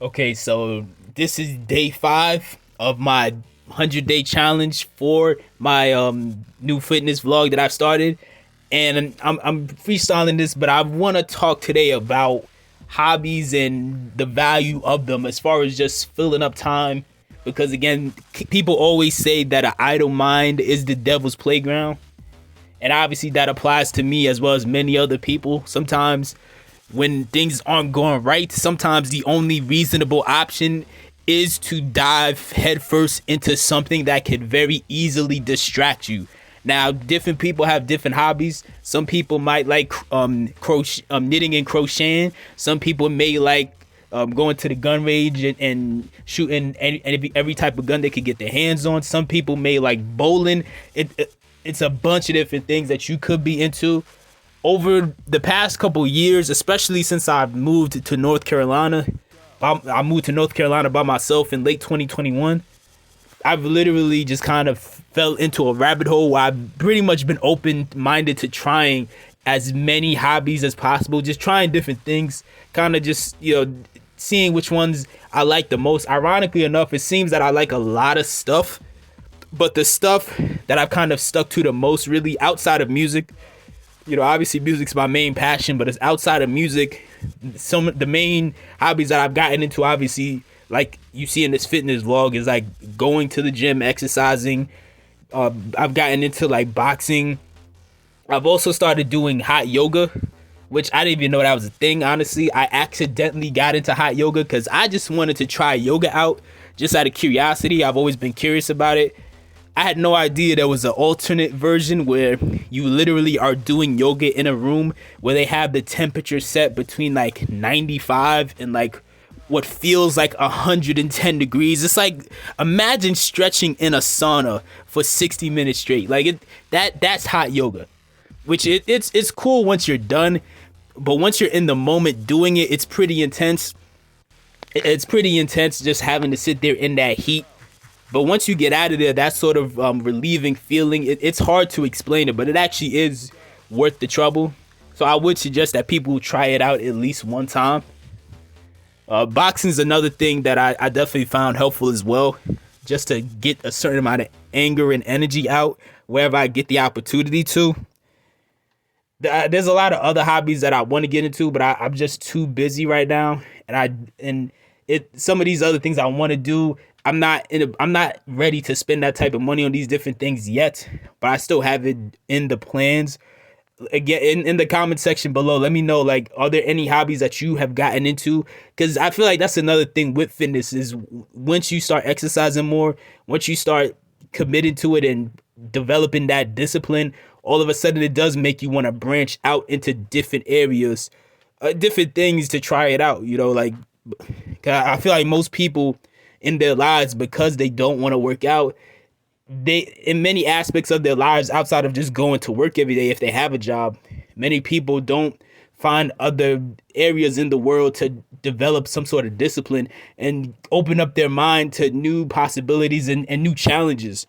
Okay, so this is day 5 of my 100-day challenge for my new fitness vlog that I've started, and I'm freestyling this, but I want to talk today about hobbies and the value of them as far as just filling up time. Because again, people always say that an idle mind is the devil's playground, and obviously that applies to me as well as many other people. Sometimes when things aren't going right, sometimes the only reasonable option is to dive headfirst into something that could very easily distract you. Now, different people have different hobbies. Some people might like knitting and crocheting. Some people may like going to the gun range and shooting every type of gun they could get their hands on. Some people may like bowling. It's a bunch of different things that you could be into. Over the past couple years, especially since I've moved to North Carolina, I moved to North Carolina by myself in late 2021. I've literally just kind of fell into a rabbit hole where I've pretty much been open-minded to trying as many hobbies as possible, just trying different things, kind of just, seeing which ones I like the most. Ironically enough, it seems that I like a lot of stuff, but the stuff that I've kind of stuck to the most, really, outside of music, obviously music's my main passion, but it's outside of music. Some of the main hobbies that I've gotten into, obviously, like you see in this fitness vlog, is like going to the gym, exercising. I've gotten into like boxing. I've also started doing hot yoga, which I didn't even know that was a thing, honestly. I accidentally got into hot yoga because I just wanted to try yoga out just out of curiosity. I've always been curious about it. I had no idea there was an alternate version where you literally are doing yoga in a room where they have the temperature set between like 95 and like what feels like 110 degrees. It's like, imagine stretching in a sauna for 60 minutes straight. Like that's hot yoga, which it's cool once you're done, but once you're in the moment doing it, it's pretty intense. It's pretty intense just having to sit there in that heat. But once you get out of there, that sort of relieving feeling, it's hard to explain it, but it actually is worth the trouble. So I would suggest that people try it out at least one time. Boxing is another thing that I definitely found helpful as well, just to get a certain amount of anger and energy out wherever I get the opportunity to. There's a lot of other hobbies that I want to get into, but I'm just too busy right now, and some of these other things I want to do, I'm not ready to spend that type of money on these different things yet, but I still have it in the plans. Again, in the comment section below, let me know, like, are there any hobbies that you have gotten into? Because I feel like that's another thing with fitness is once you start exercising more, once you start committing to it and developing that discipline, all of a sudden it does make you want to branch out into different areas, different things to try it out. Like, I feel like most people in their lives, because they don't want to work out, they, in many aspects of their lives outside of just going to work every day, if they have a job, many people don't find other areas in the world to develop some sort of discipline and open up their mind to new possibilities and new challenges.